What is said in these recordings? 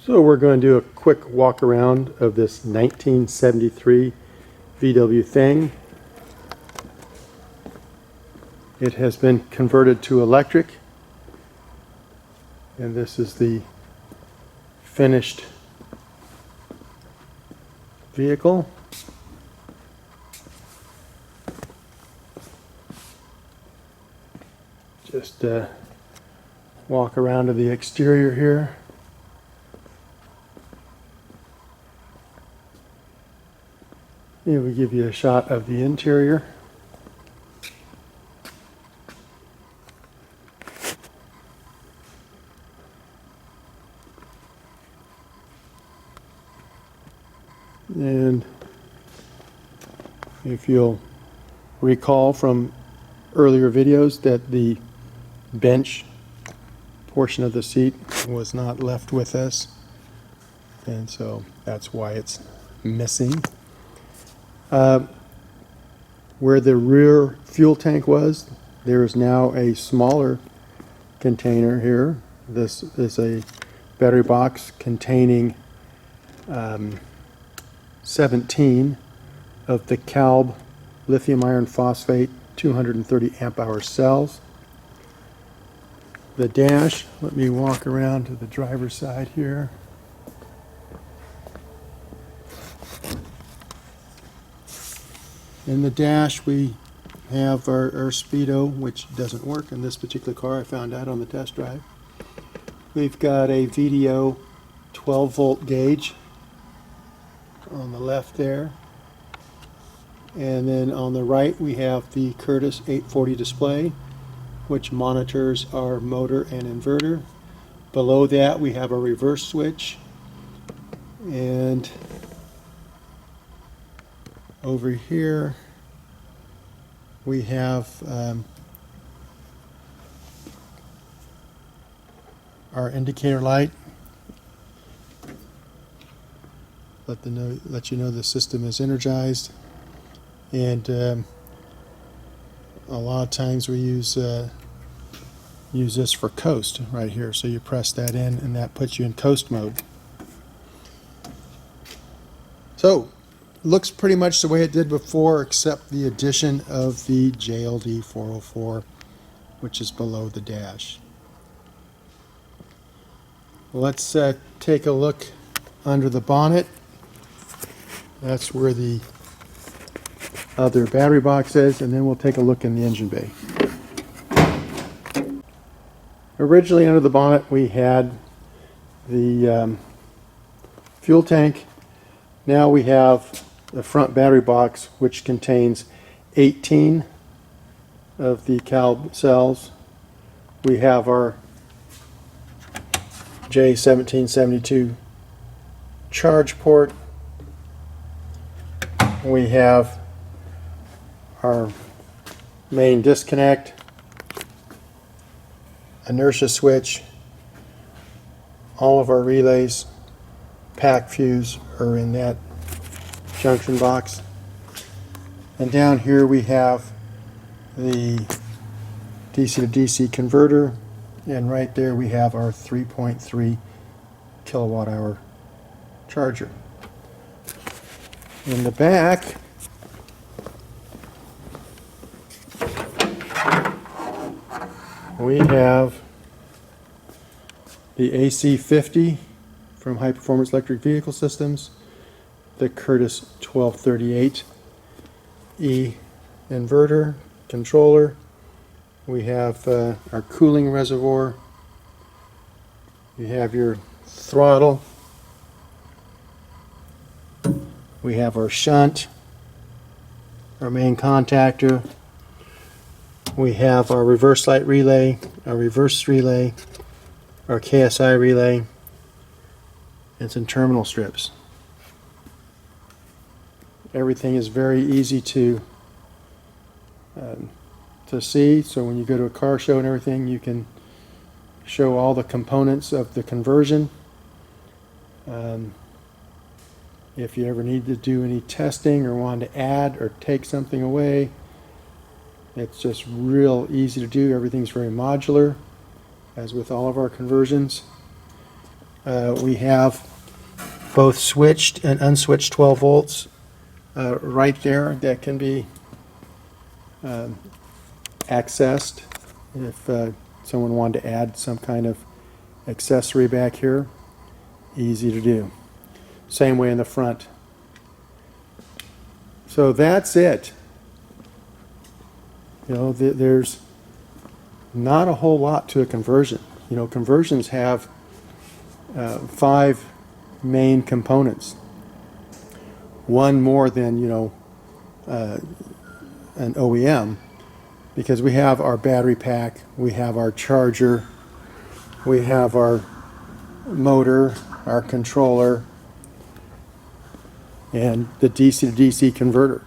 So we're going to do a quick walk around of this 1973 VW Thing. It has been converted to electric, and this is the finished vehicle. Just walk around to the exterior here. Here we give you a shot of the interior. And if you'll recall from earlier videos that the bench portion of the seat was not left with us, and so that's why it's missing. Where the rear fuel tank was, there is now a smaller container here. This is a battery box containing 17 of the CALB lithium iron phosphate 230 amp hour cells. The dash, let me walk around to the driver's side here. In the dash we have our speedo, which doesn't work in this particular car, I found out on the test drive. We've got a VDO 12 volt gauge on the left there, and then on the right we have the Curtis 840 display, which monitors our motor and inverter. Below that we have a reverse switch, and over here we have our indicator light. Let you know the system is energized, and a lot of times we use this for coast right here. So you press that in, and that puts you in coast mode. So looks pretty much the way it did before, except the addition of the JLD 404, which is below the dash. Let's take a look under the bonnet. That's where the other battery box is, and then we'll take a look in the engine bay. Originally under the bonnet we had the fuel tank. Now we have the front battery box, which contains 18 of the CALB cells. We have our J1772 charge port. We have our main disconnect, inertia switch, all of our relays, pack fuse are in that junction box, and down here we have the DC to DC converter, and right there we have our 3.3 kilowatt hour charger. In the back we have the AC50 from High Performance Electric Vehicle Systems, the Curtis 1238E inverter controller. We have our cooling reservoir. You have your throttle. We have our shunt, our main contactor. We have our reverse light relay, our reverse relay, our KSI relay, and some terminal strips. Everything is very easy to see, so when you go to a car show and everything, you can show all the components of the conversion. If you ever need to do any testing or want to add or take something away, it's just real easy to do. Everything's very modular, as with all of our conversions. We have both switched and unswitched 12 volts right there that can be accessed if someone wanted to add some kind of accessory back here. Easy to do. Same way in the front. So that's it. You know, there's not a whole lot to a conversion. You know, conversions have 5 main components. One more than, you know, an OEM, because we have our battery pack, we have our charger, we have our motor, our controller, and the DC to DC converter.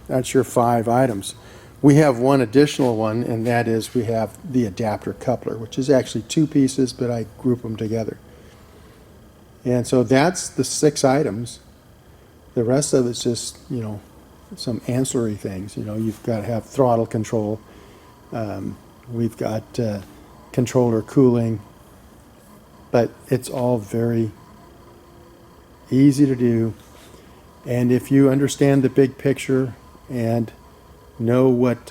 That's your 5 items. We have one additional one, and that is we have the adapter coupler, which is actually 2 pieces, but I group them together. And so that's the 6 items. The rest of it's just, you know, some ancillary things. You know, you've got to have throttle control. We've got controller cooling, but it's all very easy to do. And if you understand the big picture and know what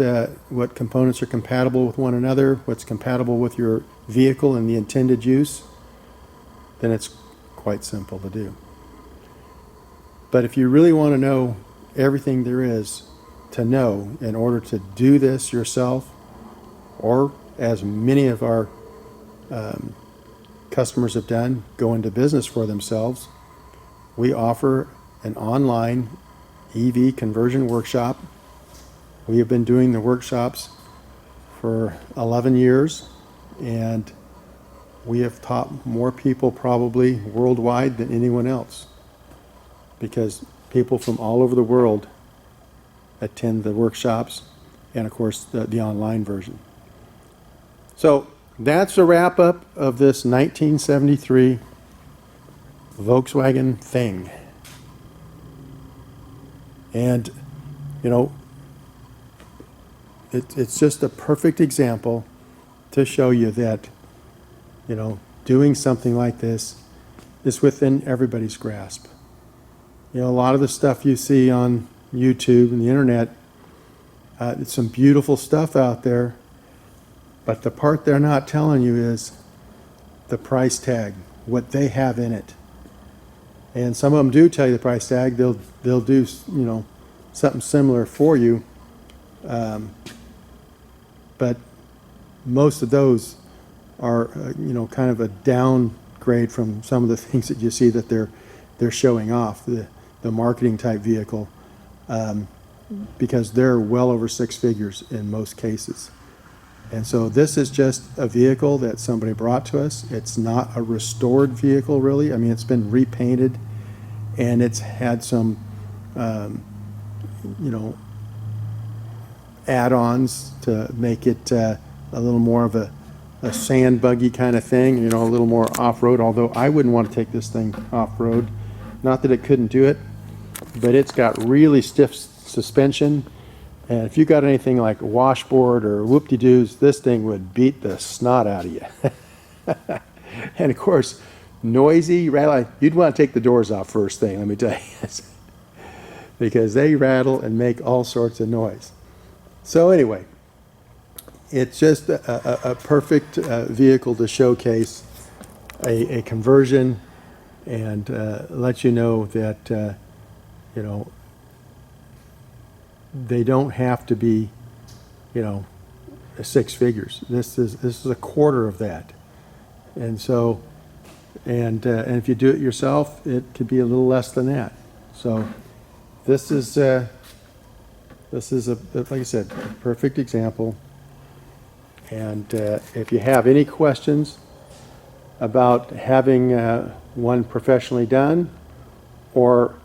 components are compatible with one another, what's compatible with your vehicle and the intended use, then it's quite simple to do. But if you really want to know everything there is to know in order to do this yourself, or as many of our customers have done, go into business for themselves, we offer an online EV conversion workshop. We have been doing the workshops for 11 years, and we have taught more people probably worldwide than anyone else, because people from all over the world attend the workshops, and of course the online version. So that's a wrap up of this 1973 Volkswagen thing. And, you know, it's just a perfect example to show you that, you know, doing something like this is within everybody's grasp. You know, a lot of the stuff you see on YouTube and the internet, it's some beautiful stuff out there, but the part they're not telling you is the price tag, what they have in it. And some of them do tell you the price tag. They'll do, you know, something similar for you, but most of those are you know, kind of a downgrade from some of the things that you see that they're showing off, the marketing type vehicle, because they're well over 6 figures in most cases. And so this is just a vehicle that somebody brought to us. It's not a restored vehicle, really. I mean, it's been repainted, and it's had some, you know, add-ons to make it a little more of a sand buggy kind of thing, you know, a little more off-road, although I wouldn't want to take this thing off-road. Not that it couldn't do it, but it's got really stiff suspension. And if you got anything like washboard or whoop-de-doos, this thing would beat the snot out of you. And of course, noisy, rattle. You'd want to take the doors off first thing, let me tell you, because they rattle and make all sorts of noise. So anyway, it's just a perfect vehicle to showcase a conversion and let you know that, you know, they don't have to be, you know, 6 figures. This is a quarter of that. And so, and if you do it yourself, it could be a little less than that. So this is like I said, a perfect example. And if you have any questions about having one professionally done, or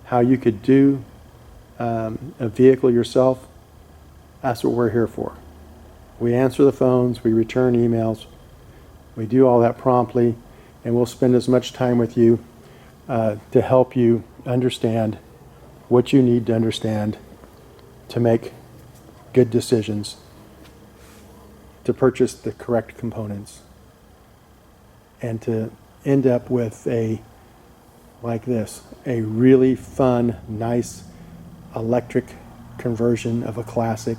how you could do a vehicle yourself, that's what we're here for. We answer the phones, we return emails, we do all that promptly, and we'll spend as much time with you to help you understand what you need to understand to make good decisions, to purchase the correct components, and to end up with like this, a really fun, nice electric conversion of a classic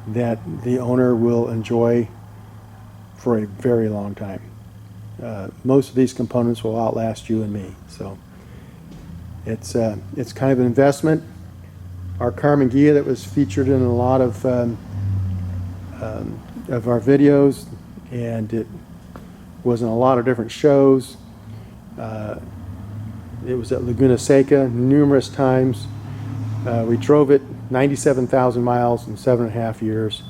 that the owner will enjoy for a very long time. Most of these components will outlast you and me, so it's kind of an investment. Our Karmann Ghia that was featured in a lot of our videos, and it was in a lot of different shows. It was at Laguna Seca numerous times. We drove it 97,000 miles in 7.5 years,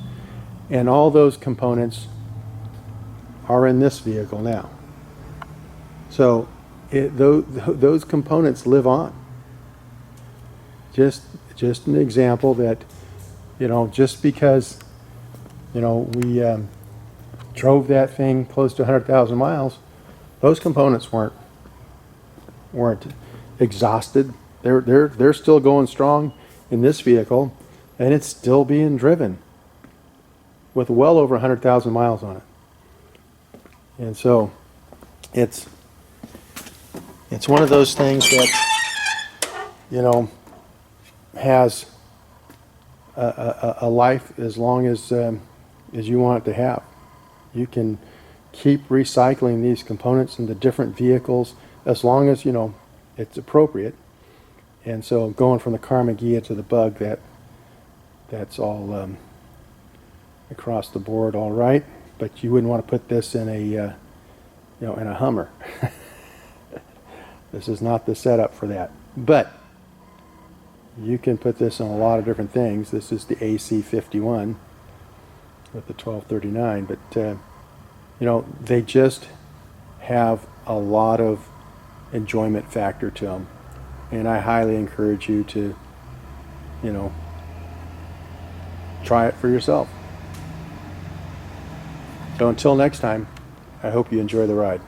and all those components are in this vehicle now. So those components live on. Just an example that, just because, we drove that thing close to 100,000 miles, those components weren't exhausted. They're still going strong in this vehicle, and it's still being driven with well over 100,000 miles on it. And so it's one of those things that, has a life as long as you want it to have. You can keep recycling these components into different vehicles as long as, it's appropriate. And so going from the Karmann Ghia to the Bug, that's all across the board all right, but you wouldn't want to put this in a in a Hummer. This is not the setup for that. But you can put this on a lot of different things. This is the AC51 with the 1239, but they just have a lot of enjoyment factor to them, and I highly encourage you to try it for yourself. So until next time, I hope you enjoy the ride.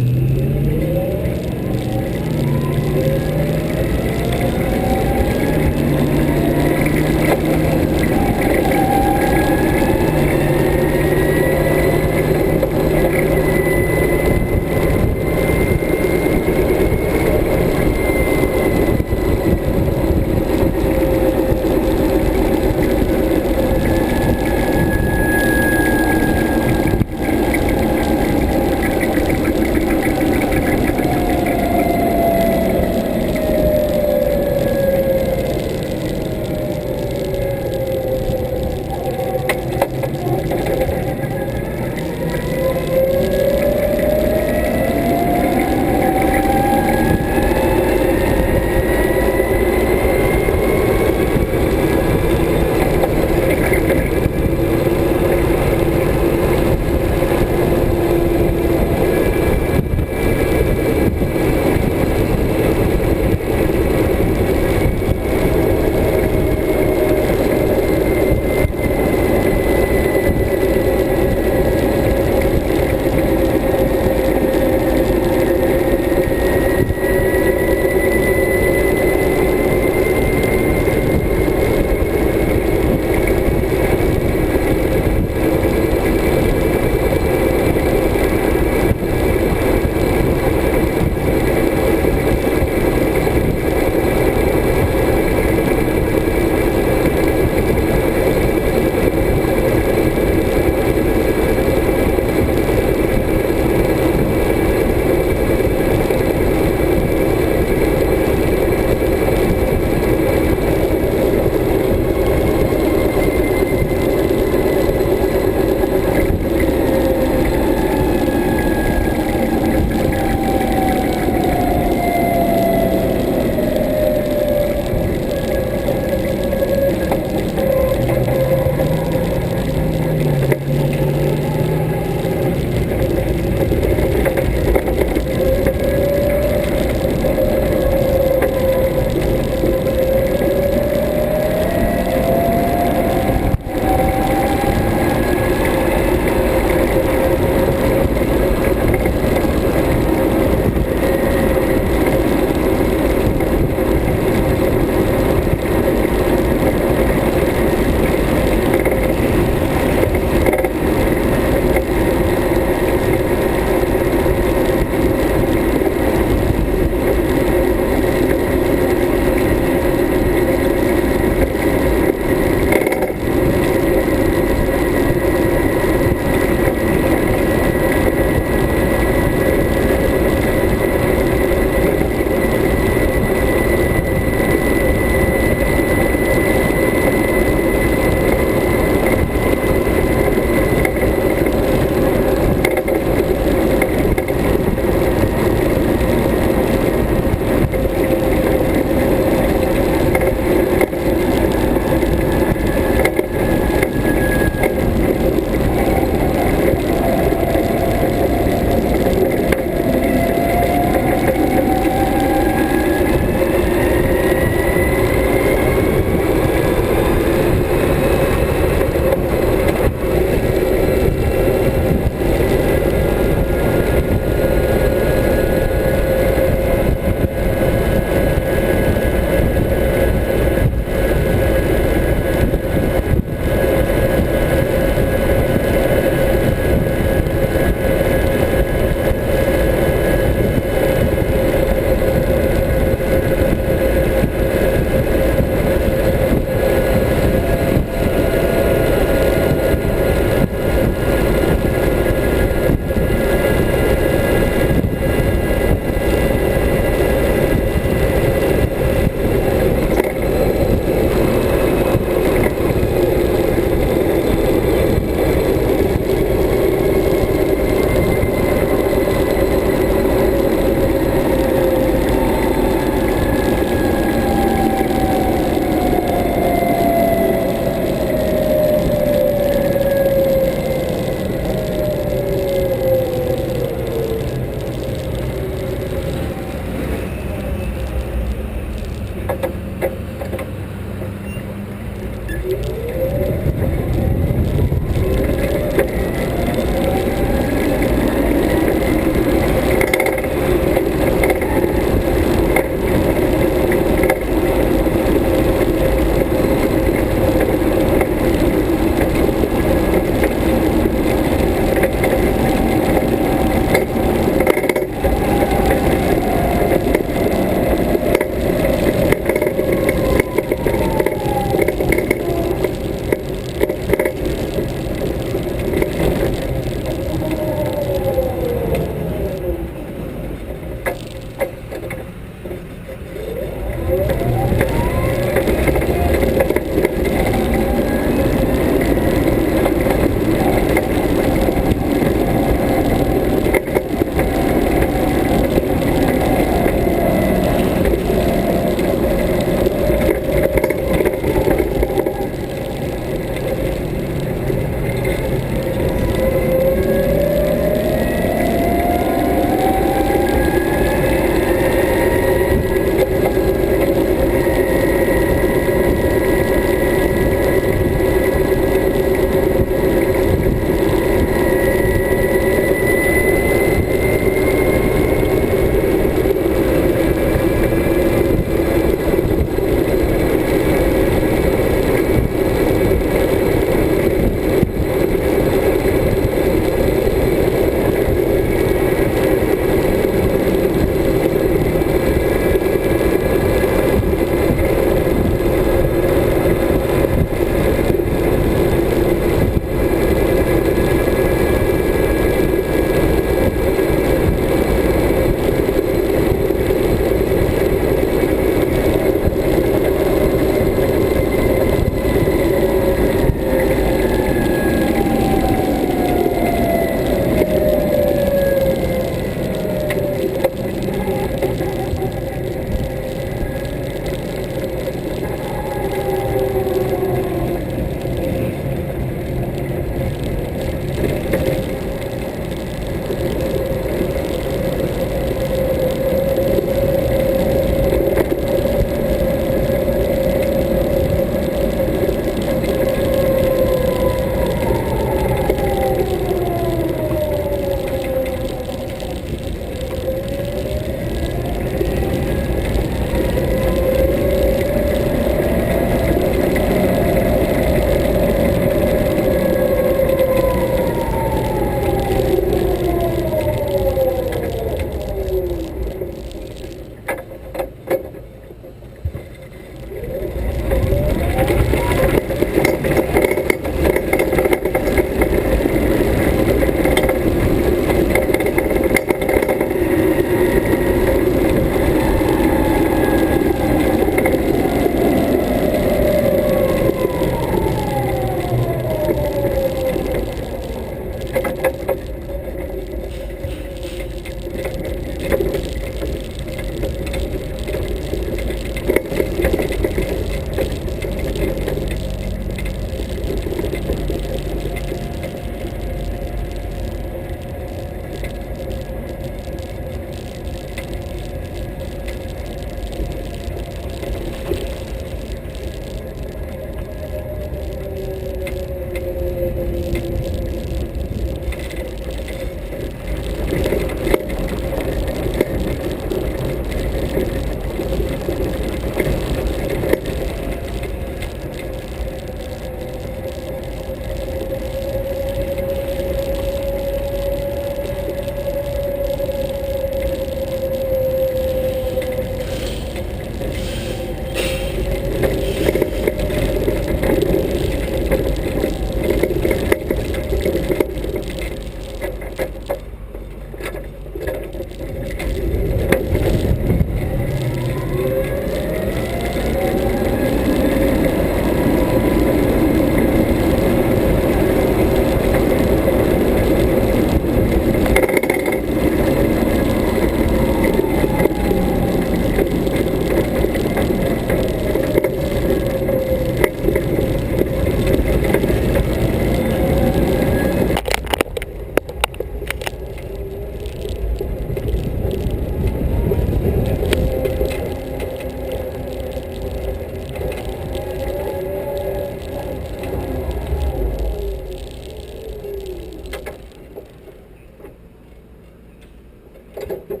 Okay.